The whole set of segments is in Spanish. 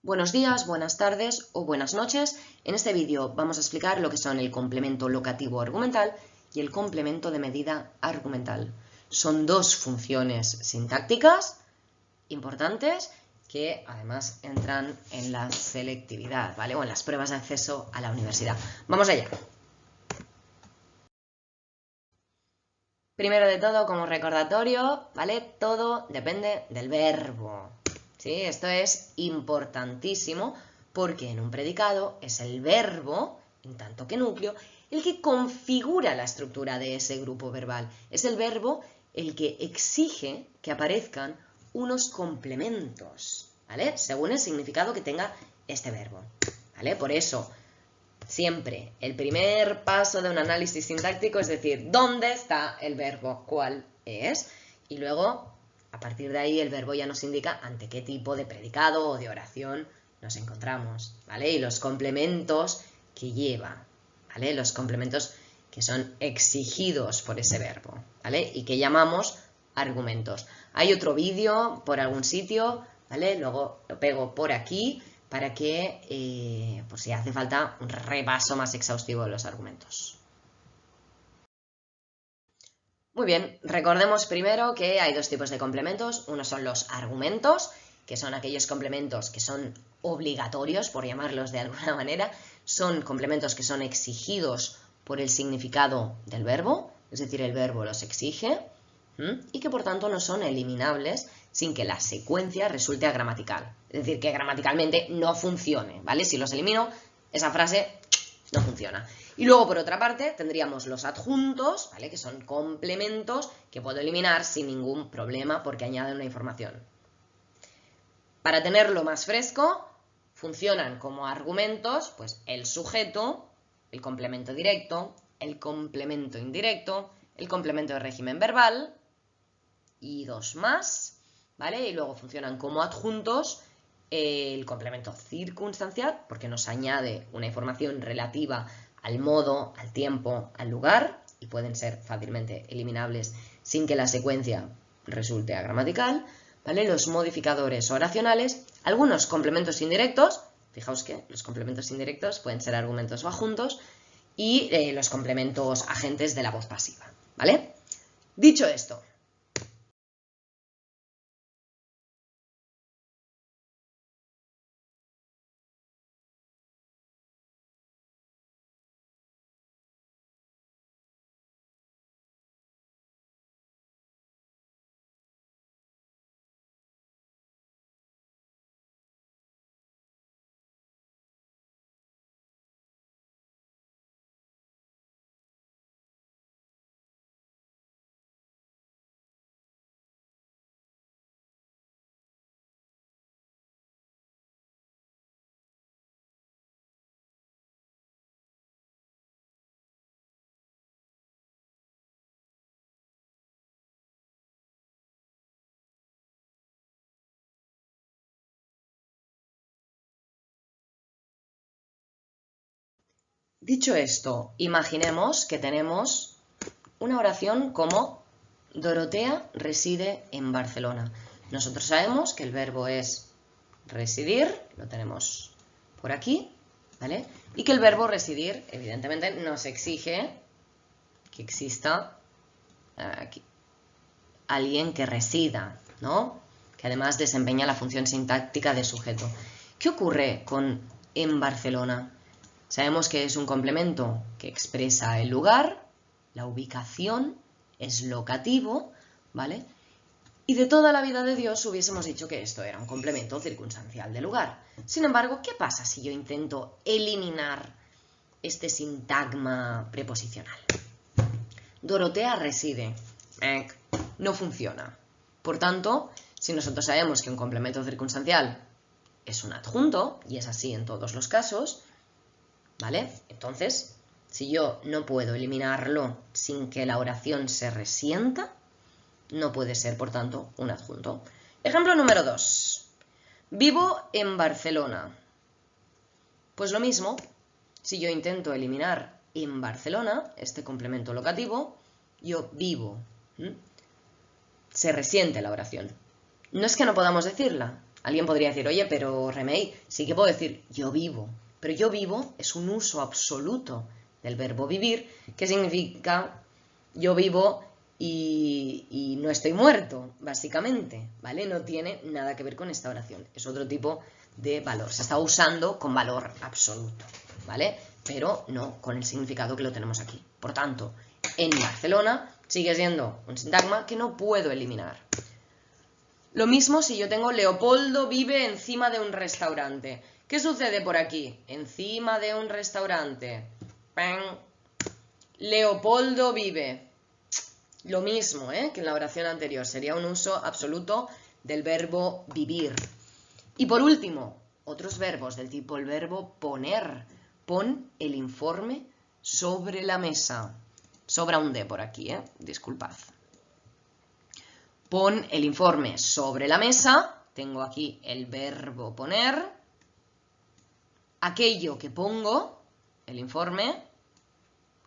Buenos días, buenas tardes o buenas noches. En este vídeo vamos a explicar lo que son el complemento locativo argumental y el complemento de medida argumental. Son dos funciones sintácticas importantes que además entran en la selectividad, ¿vale? O en las pruebas de acceso a la universidad. Vamos allá. Primero de todo, como recordatorio, ¿vale? Todo depende del verbo. ¿Sí? Esto es importantísimo porque en un predicado es el verbo, en tanto que núcleo, el que configura la estructura de ese grupo verbal. Es el verbo el que exige que aparezcan unos complementos, ¿vale? Según el significado que tenga este verbo, ¿vale? Por eso, siempre el primer paso de un análisis sintáctico es decir, ¿dónde está el verbo? ¿Cuál es? Y luego, a partir de ahí, el verbo ya nos indica ante qué tipo de predicado o de oración nos encontramos, ¿vale? Y los complementos que lleva, ¿vale? Los complementos que son exigidos por ese verbo, ¿vale? Y que llamamos argumentos. Hay otro vídeo por algún sitio, ¿vale? Luego lo pego por aquí para que, por si hace falta, un repaso más exhaustivo de los argumentos. Muy bien, recordemos primero que hay dos tipos de complementos. Uno son los argumentos, que son aquellos complementos que son obligatorios, por llamarlos de alguna manera. Son complementos que son exigidos por el significado del verbo, es decir, el verbo los exige, y que por tanto no son eliminables sin que la secuencia resulte agramatical. Es decir, que gramaticalmente no funcione, ¿vale? Si los elimino, esa frase no funciona. Y luego, por otra parte, tendríamos los adjuntos, ¿vale? Que son complementos que puedo eliminar sin ningún problema porque añaden una información. Para tenerlo más fresco, funcionan como argumentos, pues el sujeto, el complemento directo, el complemento indirecto, el complemento de régimen verbal y dos más, ¿vale? Y luego funcionan como adjuntos el complemento circunstancial, porque nos añade una información relativa al modo, al tiempo, al lugar, y pueden ser fácilmente eliminables sin que la secuencia resulte agramatical, ¿vale? Los modificadores oracionales, algunos complementos indirectos, fijaos que los complementos indirectos pueden ser argumentos o adjuntos, y los complementos agentes de la voz pasiva, ¿vale? Dicho esto, imaginemos que tenemos una oración como Dorotea reside en Barcelona. Nosotros sabemos que el verbo es residir, lo tenemos por aquí, ¿vale? Y que el verbo residir, evidentemente, nos exige que exista aquí alguien que resida, ¿no? Que además desempeña la función sintáctica de sujeto. ¿Qué ocurre con en Barcelona? Sabemos que es un complemento que expresa el lugar, la ubicación, es locativo, ¿vale? Y de toda la vida de Dios hubiésemos dicho que esto era un complemento circunstancial de lugar. Sin embargo, ¿qué pasa si yo intento eliminar este sintagma preposicional? Dorotea reside. No funciona. Por tanto, si nosotros sabemos que un complemento circunstancial es un adjunto, y es así en todos los casos, ¿vale? Entonces, si yo no puedo eliminarlo sin que la oración se resienta, no puede ser, por tanto, un adjunto. Ejemplo número 2. Vivo en Barcelona. Pues lo mismo, si yo intento eliminar en Barcelona, este complemento locativo, yo vivo. Se resiente la oración. No es que no podamos decirla, Alguien podría decir, oye, pero Remey, sí que puedo decir yo vivo. Pero yo vivo es un uso absoluto del verbo vivir, que significa yo vivo y no estoy muerto, básicamente, ¿vale? No tiene nada que ver con esta oración. Es otro tipo de valor. Se está usando con valor absoluto, ¿vale? Pero no con el significado que lo tenemos aquí. Por tanto, en Barcelona sigue siendo un sintagma que no puedo eliminar. Lo mismo si yo tengo Leopoldo vive encima de un restaurante. ¿Qué sucede por aquí? Encima de un restaurante. ¡Pam! Leopoldo vive. Lo mismo, que en la oración anterior. Sería un uso absoluto del verbo vivir. Y por último, otros verbos del tipo el verbo poner. Pon el informe sobre la mesa. Sobra un D por aquí, disculpad. Pon el informe sobre la mesa. Tengo aquí el verbo poner. Aquello que pongo, el informe,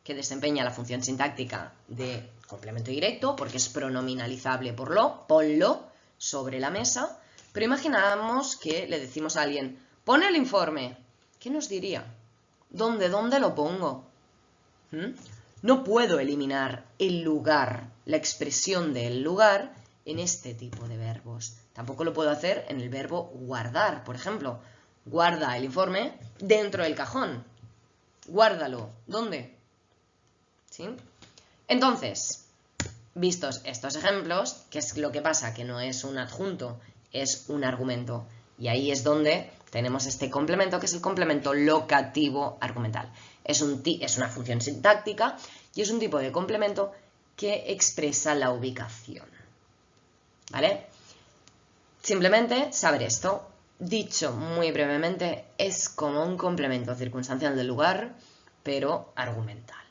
que desempeña la función sintáctica de complemento directo, porque es pronominalizable por lo, ponlo sobre la mesa. Pero imaginamos que le decimos a alguien, pon el informe. ¿Qué nos diría? ¿Dónde lo pongo? No puedo eliminar el lugar, la expresión del lugar, en este tipo de verbos. Tampoco lo puedo hacer en el verbo guardar, por ejemplo. Guarda el informe dentro del cajón. Guárdalo. ¿Dónde? ¿Sí? Entonces, vistos estos ejemplos, ¿qué es lo que pasa? Que no es un adjunto, es un argumento. Y ahí es donde tenemos este complemento, que es el complemento locativo argumental. Es una función sintáctica y es un tipo de complemento que expresa la ubicación. ¿Vale? Simplemente saber esto. Dicho muy brevemente, es como un complemento circunstancial del lugar, pero argumental.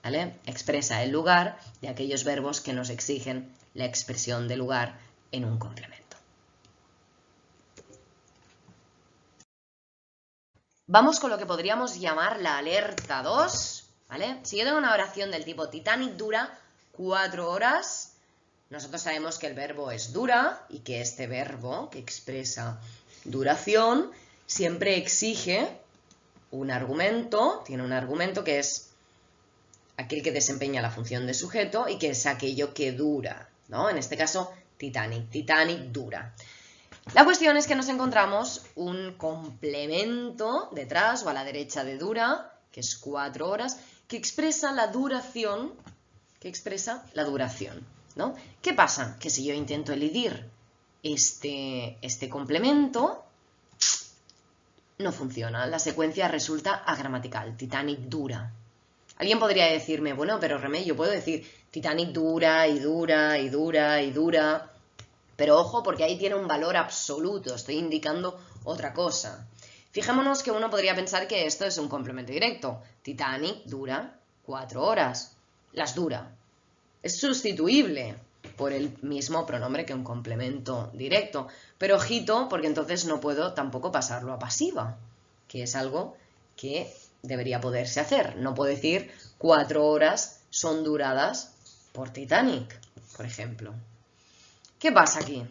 ¿Vale? Expresa el lugar de aquellos verbos que nos exigen la expresión de lugar en un complemento. Vamos con lo que podríamos llamar la alerta 2. ¿Vale? Si yo tengo una oración del tipo Titanic dura 4 horas, nosotros sabemos que el verbo es dura y que este verbo que expresa duración siempre exige un argumento, tiene un argumento que es aquel que desempeña la función de sujeto y que es aquello que dura, ¿no? En este caso, Titanic. Titanic dura. La cuestión es que nos encontramos un complemento detrás o a la derecha de dura, que es 4 horas, que expresa la duración, ¿no? ¿Qué pasa? Que si yo intento elidir este complemento, no funciona. La secuencia resulta agramatical. Titanic dura. Alguien podría decirme, bueno, pero Remey, yo puedo decir Titanic dura y dura y dura y dura. Pero ojo, porque ahí tiene un valor absoluto. Estoy indicando otra cosa. Fijémonos que uno podría pensar que esto es un complemento directo. Titanic dura 4 horas. Las dura. Es sustituible por el mismo pronombre que un complemento directo. Pero ojito, porque entonces no puedo tampoco pasarlo a pasiva, que es algo que debería poderse hacer. No puedo decir 4 horas son duradas por Titanic, por ejemplo. ¿Qué pasa aquí?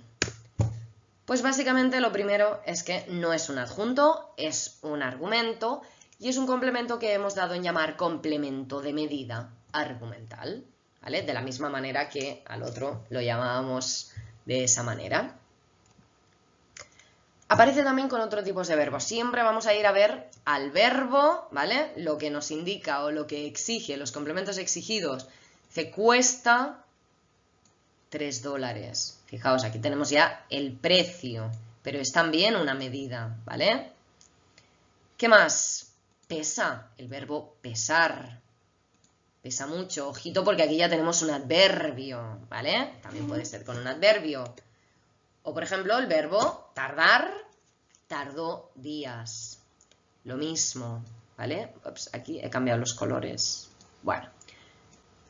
Pues básicamente lo primero es que no es un adjunto, es un argumento y es un complemento que hemos dado en llamar complemento de medida argumental, ¿vale? De la misma manera que al otro lo llamábamos de esa manera. Aparece también con otros tipos de verbos. Siempre vamos a ir a ver al verbo, ¿vale? Lo que nos indica o lo que exige, los complementos exigidos. Se cuesta $3. Fijaos, aquí tenemos ya el precio, pero es también una medida, ¿vale? ¿Qué más? Pesa, el verbo pesar. Pesa mucho, ojito, porque aquí ya tenemos un adverbio, ¿vale? También puede ser con un adverbio. O, por ejemplo, el verbo tardar, tardó días. Lo mismo, ¿vale? Ups, aquí he cambiado los colores. Bueno,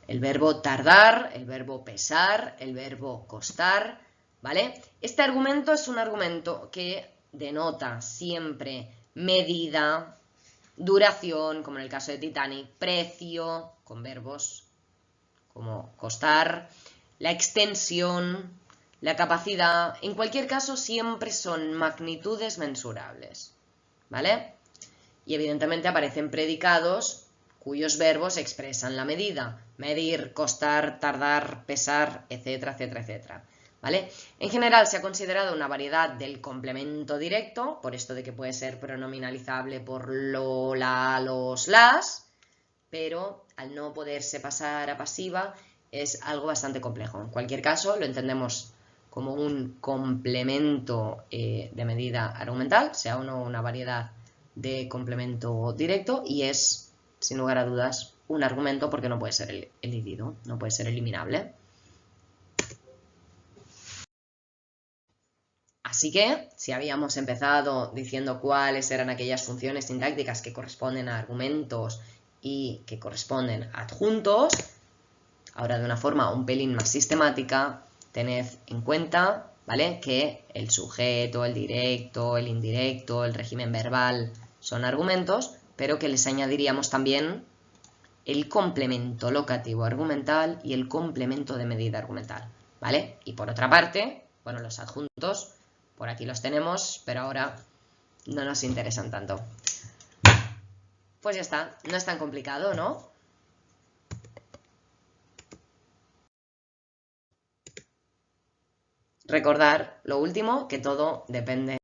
el verbo tardar, el verbo pesar, el verbo costar, ¿vale? Este argumento es un argumento que denota siempre medida, duración, como en el caso de Titanic, precio, con verbos como costar, la extensión, la capacidad, en cualquier caso siempre son magnitudes mensurables, ¿vale? Y evidentemente aparecen predicados cuyos verbos expresan la medida: medir, costar, tardar, pesar, etcétera, etcétera, etcétera, ¿vale? En general se ha considerado una variedad del complemento directo, por esto de que puede ser pronominalizable por lo, la, los, las, pero al no poderse pasar a pasiva es algo bastante complejo. En cualquier caso, lo entendemos como un complemento de medida argumental, sea o no una variedad de complemento directo, y es, sin lugar a dudas, un argumento porque no puede ser elidido, no puede ser eliminable. Así que, si habíamos empezado diciendo cuáles eran aquellas funciones sintácticas que corresponden a argumentos y que corresponden a adjuntos, ahora de una forma un pelín más sistemática, tened en cuenta, ¿vale?, que el sujeto, el directo, el indirecto, el régimen verbal son argumentos, pero que les añadiríamos también el complemento locativo argumental y el complemento de medida argumental, ¿vale? Y por otra parte, bueno, los adjuntos, por aquí los tenemos, pero ahora no nos interesan tanto. Pues ya está, no es tan complicado, ¿no? Recordar lo último, que todo depende